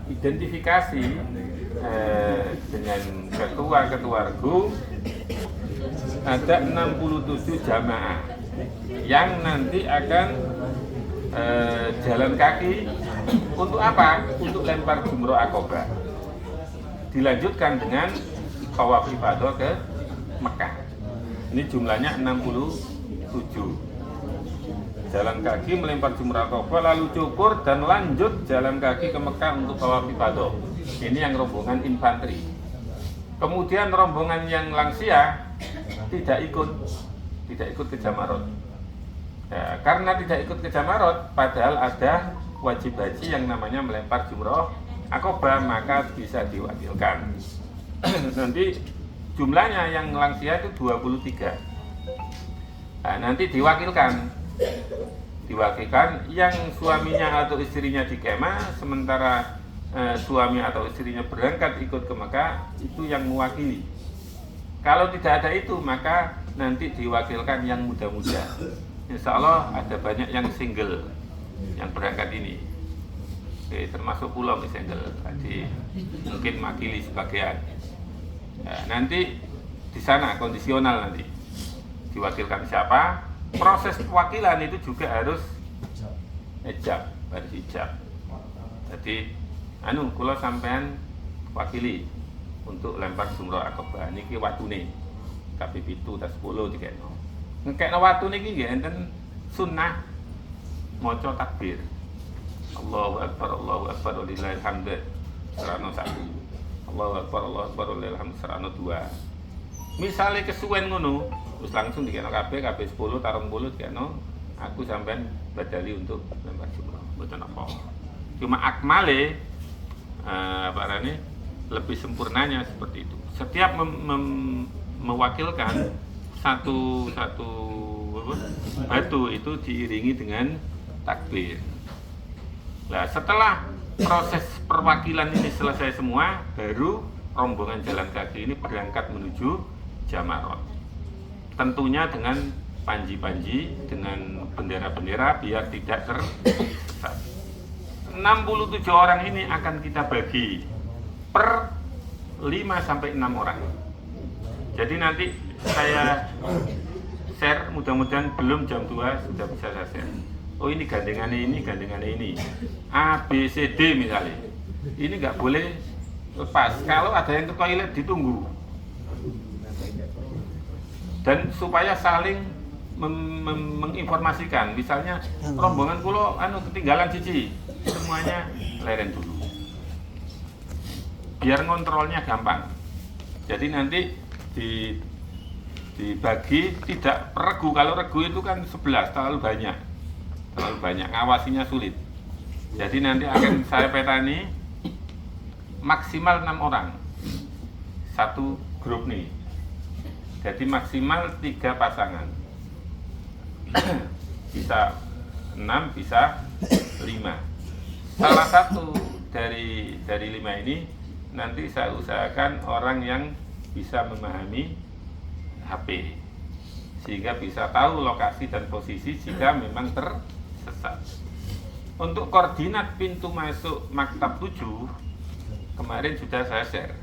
Identifikasi dengan ketua regu ada 67 jamaah yang nanti akan jalan kaki untuk apa? Untuk lempar jumroh akobah. Dilanjutkan dengan tawaf ifadah ke Mekah. Ini jumlahnya 67. Jalan kaki melempar jumroh akobah, lalu cukur dan lanjut jalan kaki ke Mekah untuk tawaf ifadah. Ini yang rombongan infanteri. Kemudian rombongan yang lansia tidak ikut ke Jamarot. Ya, karena tidak ikut ke Jamarot, padahal ada wajib haji yang namanya melempar jumroh akobah, maka bisa diwakilkan. Nanti jumlahnya yang lansia itu 23. Nah, nanti diwakilkan yang suaminya atau istrinya di kemah, sementara suami atau istrinya berangkat ikut ke Mekah, itu yang mewakili. Kalau tidak ada itu, maka nanti diwakilkan yang muda-muda. Insya Allah ada banyak yang single yang berangkat ini. Oke, termasuk pulau single, jadi mungkin mewakili sebagian. Nanti di sana kondisional, nanti diwakilkan siapa. Proses pewakilan itu juga harus ijab. Jadi kula sampean wakili untuk lempar jumroh akobah niki watune kabeh 7 ta 10 dikekno. Ngekekno watu niki nggih enten sunnah maca takbir. Allahu akbar walillahil hamd. Serano 1. Allahu akbar walillahil hamd serano 2. Misale kesuwen ngono, terus langsung dikekno kabeh 10 tarung 10 dikekno, aku sampean badali untuk lempar jumroh. Mboten apa. Cuma akmale Pak Rani lebih sempurnanya seperti itu. Setiap mewakilkan satu batu itu diiringi dengan takbir. Nah, setelah proses perwakilan ini selesai semua, baru rombongan jalan kaki ini berangkat menuju Jamarot. Tentunya dengan panji-panji, dengan bendera-bendera biar tidak tersesat. 67 orang ini akan kita bagi per 5-6 orang. Jadi nanti saya share, mudah-mudahan belum jam 2 sudah bisa saya share. Oh, ini gandengannya ini. A, B, C, D misalnya. Ini nggak boleh lepas. Kalau ada yang ke toilet ditunggu. Dan supaya saling menginformasikan, misalnya rombongan kulo ketinggalan cici, semuanya leren dulu biar ngontrolnya gampang. Jadi nanti dibagi tidak per regu. Kalau regu itu kan 11, terlalu banyak, ngawasinya sulit. Jadi nanti akan saya petani maksimal 6 orang satu grup nih. Jadi maksimal 3 pasangan. Bisa 6, bisa 5. Salah satu dari 5 ini nanti saya usahakan orang yang bisa memahami HP, sehingga bisa tahu lokasi dan posisi jika memang tersesat. Untuk koordinat pintu masuk Maktab 7 kemarin sudah saya share.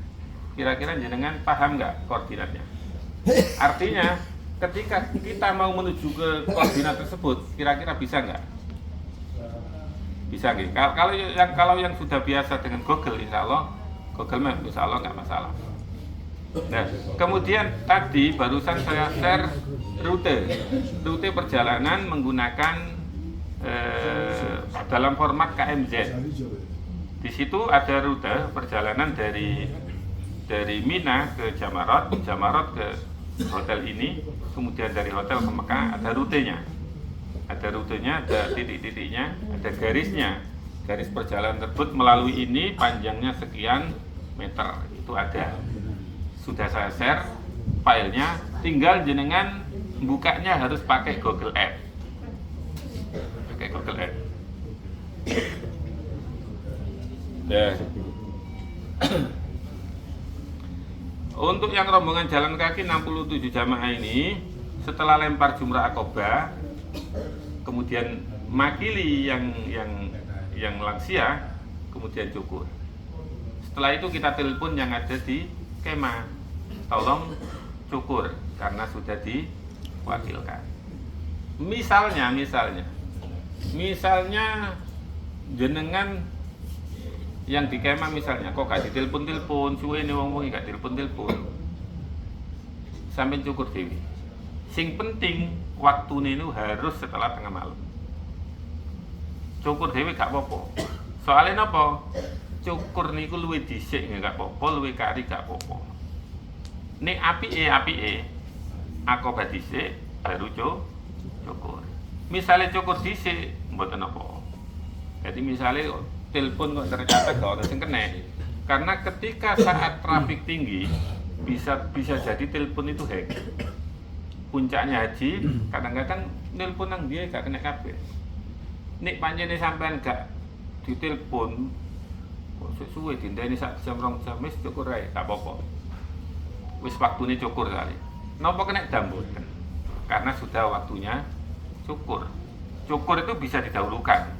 Kira-kira jenengan paham nggak koordinatnya? Artinya ketika kita mau menuju ke koordinat tersebut, kira-kira bisa nggak? Bisa nggak? Kalau yang sudah biasa dengan Google, insya Allah nggak masalah. Nah, kemudian tadi barusan saya share rute perjalanan menggunakan dalam format KMZ. Di situ ada rute perjalanan dari Mina ke Jamarot ke hotel ini, kemudian dari hotel ke Mekah ada rutenya, ada titik-titiknya, ada garisnya. Garis perjalanan tersebut melalui ini panjangnya sekian meter, itu ada. Sudah saya share filenya, tinggal jenengan bukanya harus pakai Google Ads. Untuk yang rombongan jalan kaki 67 jamaah ini, setelah lempar jumrah akobah, kemudian makili yang lansia, kemudian cukur. Setelah itu kita telepon yang ada di kemah, tolong cukur karena sudah diwakilkan. Misalnya jenengan yang di kemah misalnya kok gak ditelepon-telepon, suwe ini wong-wong gak telepon-telepon, sampai cukur dewi. Sing penting waktu ini harus setelah tengah malam. Cukur dewi gak apa-apa. Soalnya apa? Cukur niku luwih dhisik gak apa-apa, luwih kari gak apa-apa. Nek apike akobah dhisik baru cukur. Misalnya cukur dhisik mboten apa. Jadi misalnya telepon kok ternyata gak ono sing kena. Karena ketika saat trafik tinggi bisa jadi telepon itu hack. Puncaknya haji kadang-kadang telepon nang dia gak kena kabeh. Nek pancene sampean gak ditelepon kok sesuai dindani sak jam 2 jam wis cukur ae gak apa-apa. Wis waktune cukur kali. Napa kena damboten? Karena sudah waktunya cukur. Cukur itu bisa didahulukan.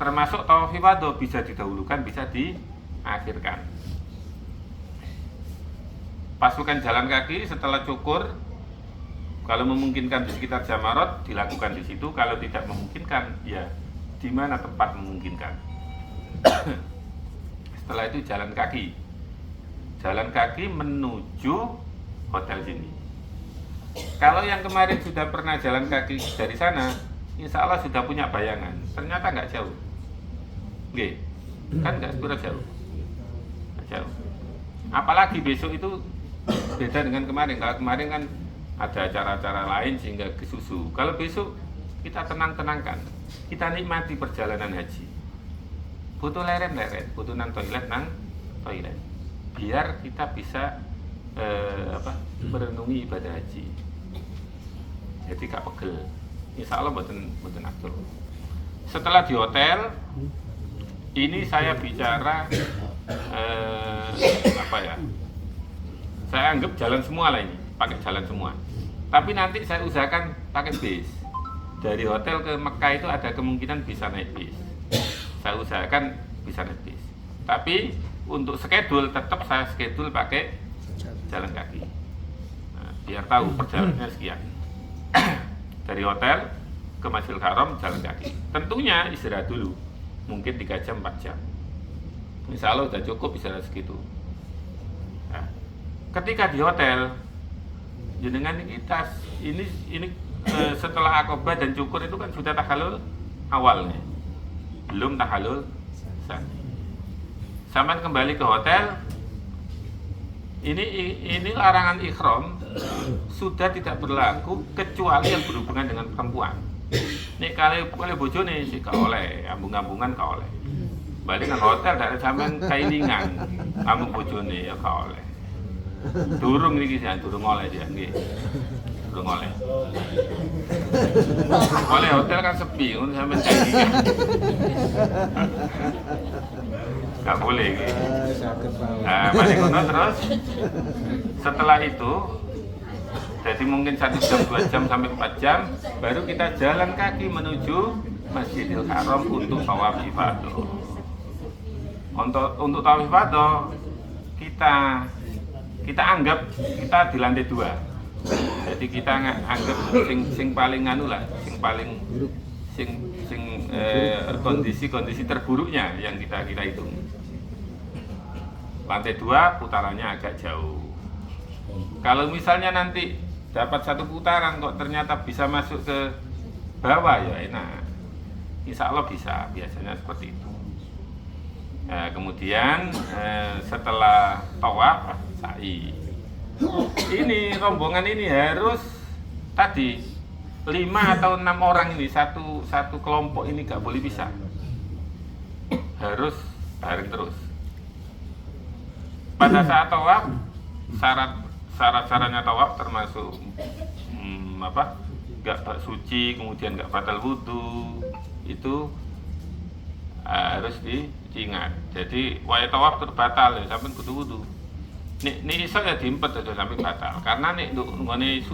Termasuk tawaf ifadah bisa didahulukan, bisa diakhirkan. Pasukan jalan kaki setelah cukur, kalau memungkinkan di sekitar Jamarat dilakukan di situ, kalau tidak memungkinkan ya di mana tempat memungkinkan. Setelah itu jalan kaki. Jalan kaki menuju hotel sini. Kalau yang kemarin sudah pernah jalan kaki dari sana, insya Allah sudah punya bayangan. Ternyata nggak jauh. Nggih, kan nggak seberapa jauh. Nggak jauh. Apalagi besok itu beda dengan kemarin. Kalau kemarin kan ada acara-acara lain sehingga kesusu. Kalau besok kita tenang-tenangkan, kita nikmati perjalanan haji. Butuh leren-leren, butuh nang toilet, biar kita bisa merenungi ibadah haji. Jadi gak pegel. Insya Allah mboten atur. Setelah di hotel, ini saya bicara saya anggap jalan semua lah ini, pakai jalan semua. Tapi nanti saya usahakan pakai bis. Dari hotel ke Mekah itu ada kemungkinan bisa naik bis. Saya usahakan bisa naik bis. Tapi untuk schedule tetap saya schedule pakai jalan kaki. Nah, biar tahu perjalanannya sekian. Dari hotel ke Masjidil Haram jalan kaki. Tentunya istirahat dulu. Mungkin 3 jam 4 jam. Insya Allah sudah cukup istirahat segitu. Nah, ketika di hotel jenengan kita ini setelah akobah dan cukur itu kan sudah tahalul awalnya, belum tahalul sani. Sampai kembali ke hotel, ini larangan ihram sudah tidak berlaku kecuali yang berhubungan dengan perempuan. Nek kali bojone sih gak oleh, ambung-ambungan gak oleh. Balik nang hotel dari sampean kailingan, ambung bojone ya gak oleh. Durung niki sih, durung oleh dia nggih. Durung oleh. Oleh hotel kan sepi, ngono sampean kailingan. Gak boleh nggih. Nah, balik ngono terus setelah itu jadi mungkin 1 jam, 2 jam sampai 4 jam baru kita jalan kaki menuju Masjidil Haram untuk tawaf ifadah. Untuk tawaf ifadah kita anggap kita di lantai 2. Jadi kita anggap sing paling anu lah, sing paling kondisi terburuknya yang kita hitung. Lantai 2 putarannya agak jauh. Kalau misalnya nanti dapat 1 putaran kok ternyata bisa masuk ke bawah ya enak. Insya Allah bisa, biasanya seperti itu. Kemudian setelah tawaf sa'i. Ini rombongan ini harus tadi 5 atau 6 orang ini satu kelompok ini gak boleh pisah. Harus bareng terus. Pada saat tawaf syarat-syaratnya tawaf termasuk gak suci, kemudian gak batal wudhu, itu harus diingat. Jadi waya tawaf terbatal ya sampai kudu wudhu. Nih iso ya diimpet aja sampai batal. Karena nih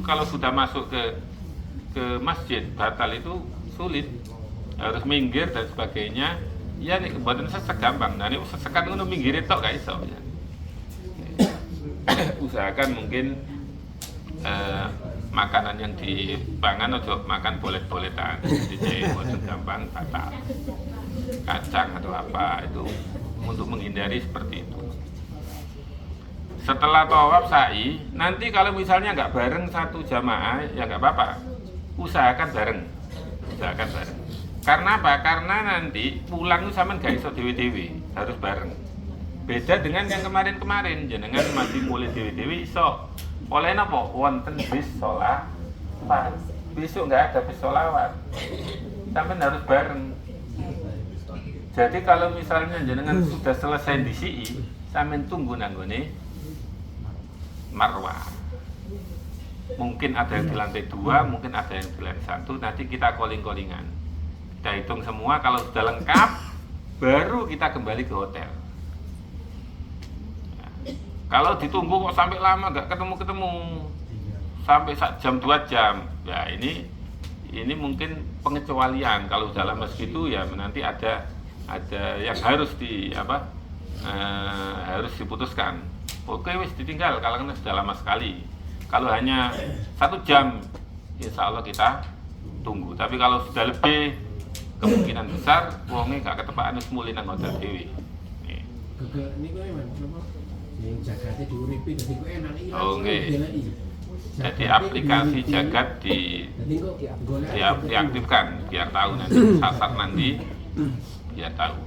kalau sudah masuk ke masjid batal itu sulit, harus minggir dan sebagainya. iya nih buatan sesek gampang. Nah ini sesekan ngono pinggire tok gak iso. Ya. Usahakan mungkin makanan yang dipangan atau makan bolet-boletan, jadi buatan gampang batal. Kacang atau apa itu untuk menghindari seperti itu. Setelah tawaf sa'i, nanti kalau misalnya nggak bareng satu jamaah ya nggak apa-apa, usahakan bareng. Karena apa? Karena nanti pulang itu sama nggak iso dewi-dewi, harus bareng. Beda dengan yang kemarin-kemarin, jenengan masih mulai dewi-dewi iso. Oleh napa? Wonten bis sholawat. Besok nggak ada bis sholawat, sampean harus bareng. Jadi kalau misalnya jenengan sudah selesai di SII, sampean tunggu nanggone Marwah. Mungkin ada yang di lantai 2, mungkin ada yang di lantai 1, nanti kita calling-callingan. Kita hitung semua, kalau sudah lengkap, baru kita kembali ke hotel. Kalau ditunggu kok sampai lama nggak ketemu-ketemu, sampai 1 jam 2 jam, ya ini mungkin pengecualian. Kalau sudah lama segitu ya nanti ada yang harus harus diputuskan. Oke wis ditinggal kalau kan sudah lama sekali. Kalau hanya 1 jam, insya Allah kita tunggu. Tapi kalau sudah lebih, kemungkinan besar wongnya gak ketepaan wis mulai nang hotel dewi. Oh nggih. Jadi aplikasi jagat diaktifkan biar tahu nanti saat nanti biar tahu.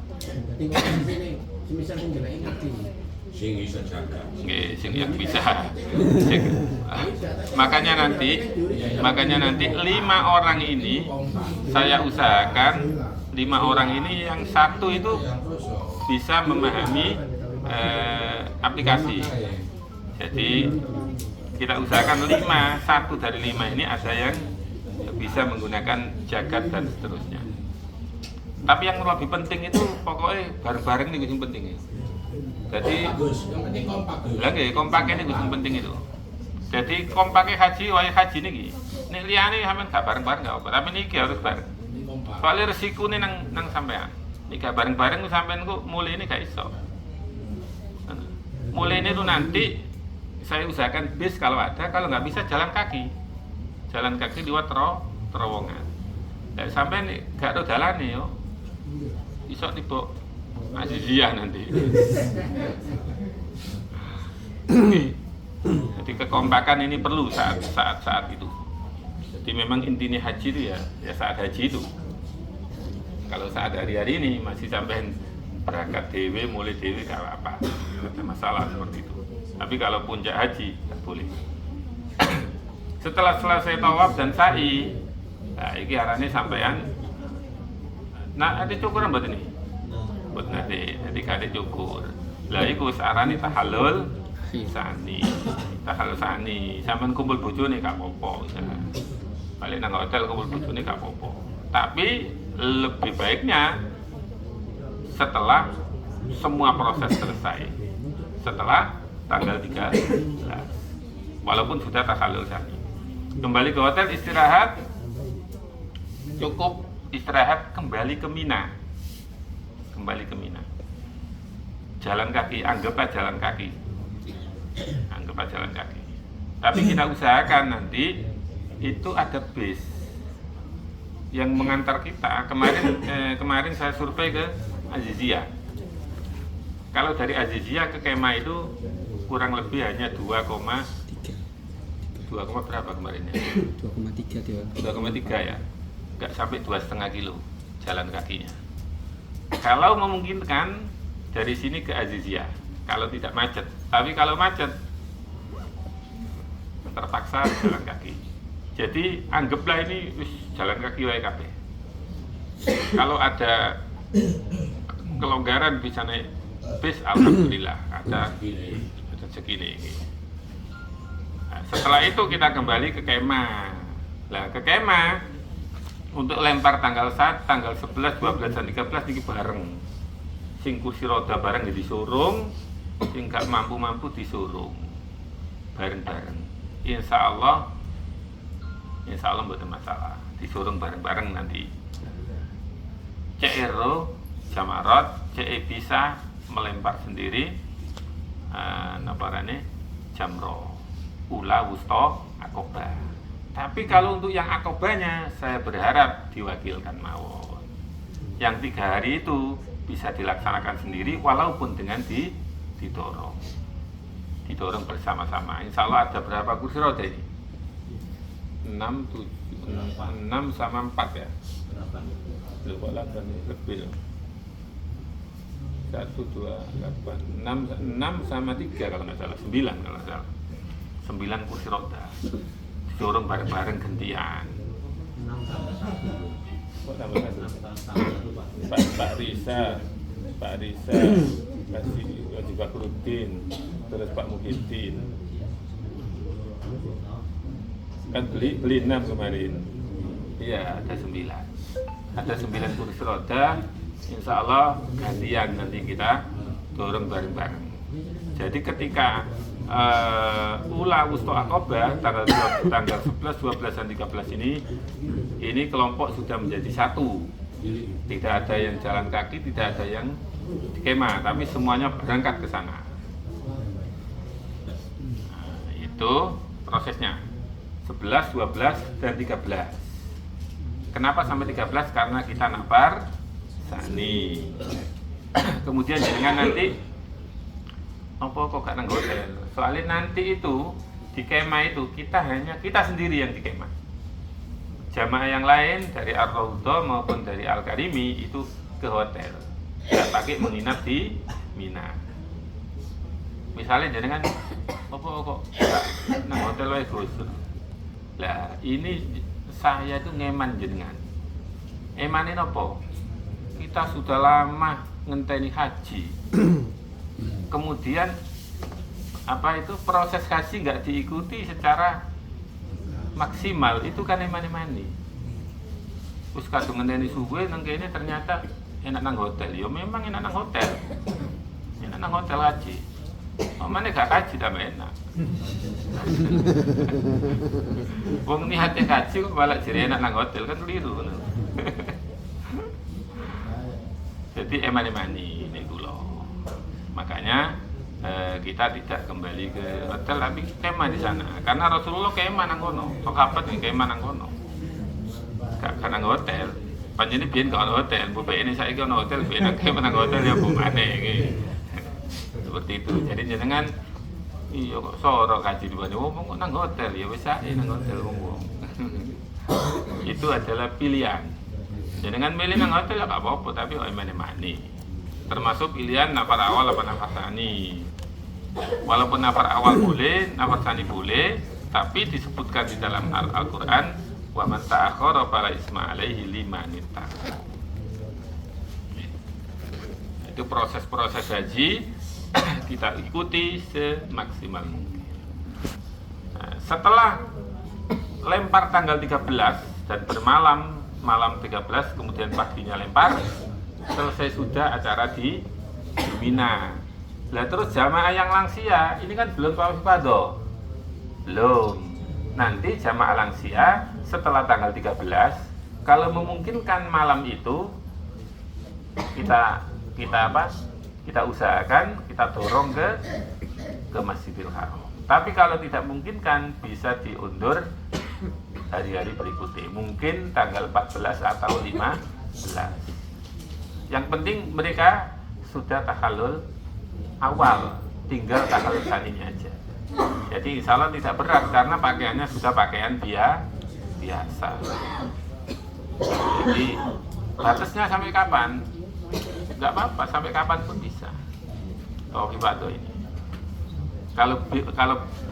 Sing yang bisa. Makanya nanti 5 orang ini saya usahakan 5 orang ini yang satu itu bisa memahami aplikasi. Jadi kita usahakan 1 dari 5 ini ada yang bisa menggunakan jagat dan seterusnya. Tapi yang lebih penting itu pokoknya bareng-bareng nih yang penting ya. Jadi lagi kompaknya ini yang penting itu. Jadi kompaknya haji nih. Nek liyane sampean gak bareng-bareng gak apa, tapi niki harus bareng. Soalnya resiko nih nang sampean. Nek gak bareng-bareng sampean kok mulai ini gak iso. Mulai ini tuh nanti saya usahakan bis kalau ada, kalau nggak bisa jalan kaki lewat terowongan. Dan sampean gak ada jalan nih yo. Iso tiba Aziziyah nanti. Jadi kekompakan ini perlu saat itu. Jadi memang intinya haji itu ya saat haji itu. Kalau saat hari-hari ini masih sampai berangkat dewe, mulai dewe gak apa-apa, tidak ada masalah seperti itu. Tapi kalau puncak haji tak boleh. Setelah selesai tawaf dan sa'i, nah ini arahnya sampean. Nah ada cukuran buat ini. Buat nanti kada cukur. Lah iku sarane tahallul sani. Sampean kumpul bojone gak apa-apa. Balik nang hotel kumpul bojone gak apa-apa. Tapi lebih baiknya setelah semua proses selesai. Setelah tanggal 13. Walaupun sudah tahallul sani. Kembali ke hotel istirahat. Cukup istirahat kembali ke Mina. Jalan kaki, anggaplah jalan kaki. Tapi kita usahakan nanti itu ada bis yang mengantar kita. Kemarin saya survei ke Aziziyah. Kalau dari Aziziyah ke Kemah itu kurang lebih hanya 2, berapa kemarin ya? 2,3 dia. 2,3 ya. Enggak sampai 2,5 kilo jalan kakinya. Kalau memungkinkan dari sini ke Aziziyah, kalau tidak macet. Tapi kalau macet terpaksa jalan kaki. Jadi anggaplah ini jalan kaki wae kabeh. Kalau ada kelonggaran bisa naik bis, alhamdulillah ada segini. Nah, setelah itu kita kembali ke kemah. Nah, ke kemah untuk lempar tanggal 1, tanggal 11, 12 dan 13 ini bareng. Sing kursi roda bareng disurung, sing gak mampu disurung. Bareng-bareng. Insya Allah mboten masalah. Disurung bareng-bareng nanti. Cek ero Jamarat cek bisa melempar sendiri naparane jamro ula wusto akobah. Tapi kalau untuk yang akobahnya saya berharap diwakilkan mawon. Yang 3 hari itu bisa dilaksanakan sendiri walaupun dengan didorong bersama-sama. Insya Allah ada berapa kursi roda ini? 6 sama 4 ya? 8 lebih 1, 2, 8, 6 sama 3 kalau nggak salah, 9 kalau nggak salah 9 kursi roda didorong bareng-bareng gantian. 6 tambah 1. Kok tambah 1? Pak Risa Haji Bakruddin, terus Pak Muhyiddin kan beli 6 kemarin. Iya, ada 9 kursi roda. Insya Allah gantian nanti kita dorong bareng-bareng. Jadi ketika Ula Wusto Akobah tanggal 11, 12, dan 13 ini kelompok sudah menjadi satu. Tidak ada yang jalan kaki, tidak ada yang di kemah, tapi semuanya berangkat ke sana. Nah, itu prosesnya 11, 12, dan 13. Kenapa sampai 13? Karena kita nafar sani. Kemudian jangan nanti apa kok gak nang hotel. Soalnya nanti itu di kemah itu kita sendiri yang di kemah. Jamaah yang lain dari Ar-Raudhah maupun dari Al-Karimi itu ke hotel. Tidak pakai menginap di Mina. Misalnya jangan apa kok gak nang hotel wae Gus. Lah ini saya itu ngeman jenengan. Emanin apa? Kita sudah lama ngenteni haji. Kemudian apa itu proses haji nggak diikuti secara maksimal, itu kan emani-emani. Terus kadung ngenteni suwe nang kene ternyata enak nang hotel. Ya memang enak nang hotel. Enak nang hotel haji. Mana gak haji tambah enak. Wong niate haji kok malah jadi enak nang hotel kan keliru. Jadi emani-emani ini dulu. Makanya kita tidak kembali ke hotel tapi kemah di sana. Karena Rasulullah kemah nang kono. Sahabat iki kemah nang kono. Gak nang hotel. Panjene biyen gak ono hotel, mbok ini saiki ono hotel, biyen nang kemah nang hotel ya mbok maneh iki. Seperti itu. Jadi jenengan iya kok soro kaji dibanding wong kok nang hotel ya wis ae nang hotel wong. Itu adalah pilihan. Jenengan milih nang hotel ya gak apa-apa tapi kok emane-mane. Termasuk pilihan nafar awal apa nafar sani. Walaupun nafar awal boleh, nafar sani boleh, tapi disebutkan di dalam Al-Qur'an wa man ta'akhkhara fala isma alaihi liman ittaqa. Itu proses-proses haji kita ikuti semaksimal mungkin. Nah, setelah lempar tanggal 13 dan bermalam malam 13 kemudian paginya lempar, selesai sudah acara di Mina. Lah terus jamaah yang lansia ini kan belum tawaf ifadah. Belum. Nanti jamaah lansia setelah tanggal 13 kalau memungkinkan malam itu kita usahakan kita dorong ke Masjidil Haram. Tapi kalau tidak memungkinkan bisa diundur hari-hari berikutnya, mungkin tanggal 14 atau 15. Yang penting mereka sudah tahallul awal, tinggal tahallul saninya aja. Jadi insya Allah tidak berat karena pakaiannya sudah pakaian biasa. Jadi batasnya sampai kapan? Nggak apa-apa, sampai kapan pun bisa. Tawaf ibadah ini.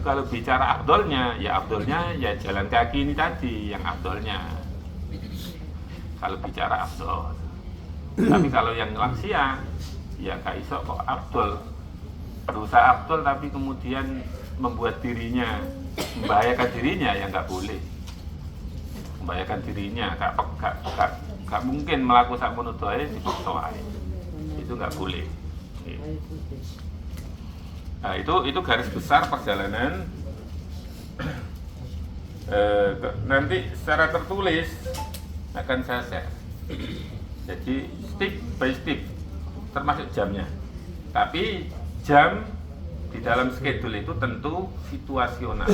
Kalau bicara afdolnya ya jalan kaki ini tadi yang afdolnya. Kalau bicara afdol. Tapi kalau yang lansia ya gak iso kok afdol. Berusaha afdol tapi kemudian membuat dirinya membahayakan dirinya ya nggak boleh. Membahayakan dirinya gak mungkin melakukan sakmono doa dipaksa wae. Itu nggak boleh. Nah, itu garis besar perjalanan. Nanti secara tertulis akan saya share. Jadi step by step, termasuk jamnya. Tapi jam di dalam schedule itu tentu situasional.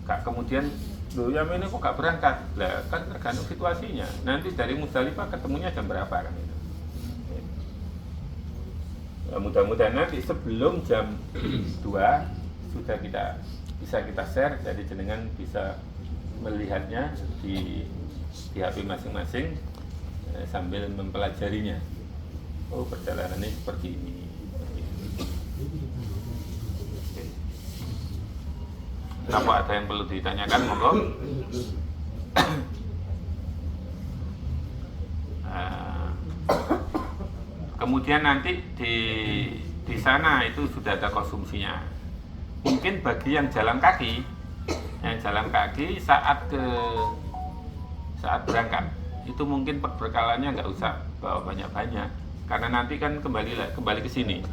Gak kemudian, loh yang ini kok gak berangkat? Lah kan tergantung situasinya. Nanti dari Musdalifah ketemunya jam berapa kan itu. Ya, mudah-mudahan nanti sebelum jam 2 sudah bisa kita share, jadi jenengan bisa melihatnya di HP masing-masing sambil mempelajarinya. Oh, perjalanannya seperti ini. Apa ada yang perlu ditanyakan, monggo? Kemudian nanti di sana itu sudah ada konsumsinya. Mungkin bagi yang jalan kaki saat berangkat itu mungkin perbekalannya nggak usah bawa banyak-banyak, karena nanti kan kembali ke sini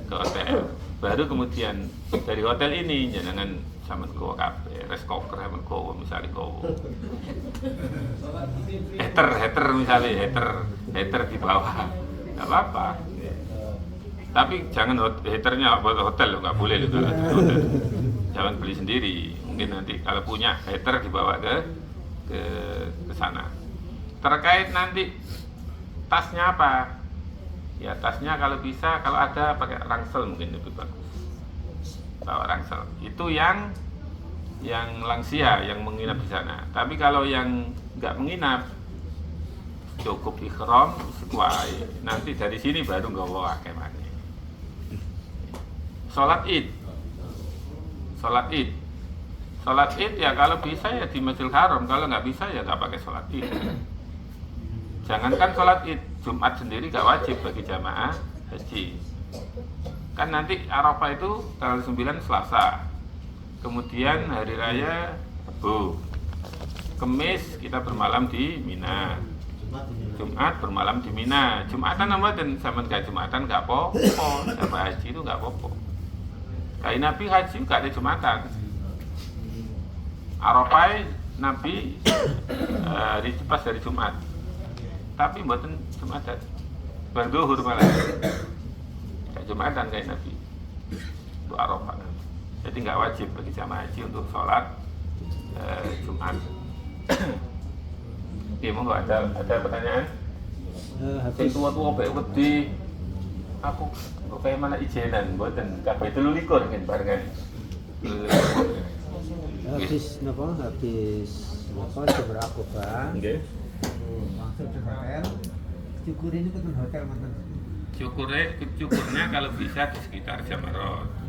ke hotel. Baru kemudian dari hotel ini jangan sama kowe kabeh, res koker sama kowe misalnya kowe. Hater misalnya hater di bawah. Nggak apa-apa. Tapi jangan haternya buat hotel, nggak boleh loh kalau di hotel. Jangan beli sendiri. Mungkin nanti kalau punya hater dibawa ke sana. Terkait nanti tasnya apa? Ya tasnya kalau bisa, kalau ada pakai ransel mungkin lebih bagus. Bawa ransel. Itu yang lansia yang menginap di sana. Tapi kalau yang nggak menginap, cukup ikhram sesuai. Nanti dari sini baru nggawa kemana. Sholat id ya kalau bisa ya di Masjidil Haram, kalau nggak bisa ya nggak pakai sholat id. Jangankan sholat id, Jumat sendiri nggak wajib bagi jamaah haji. Kan nanti Arafah itu tanggal 9 Selasa, kemudian hari raya Rabu, Kemis kita bermalam di Mina, Jumat bermalam di Mina. Jumatan nama dan zaman gak Jumatan gak apa-apa, sama haji itu gak apa-apa. Kayak Nabi haji gak ada Jumatan. Arafah Nabi pas dari Jumat, tapi buatan Jumatan, berduhur malah. Gak Jumatan kayak Nabi itu Arafah. Jadi gak wajib bagi jamaah haji untuk sholat Jumat. Oke, monggo ada pertanyaan? Sing tua-tua bae wedi. Aku kok kayak mana ijenan mboten kabeh 23 kan barengan. Habis seberapa Pak? Nggih. Masuk ke hotel. Cukur ini kan hotel mantan. Cukurnya kalau bisa di sekitar Jamarot.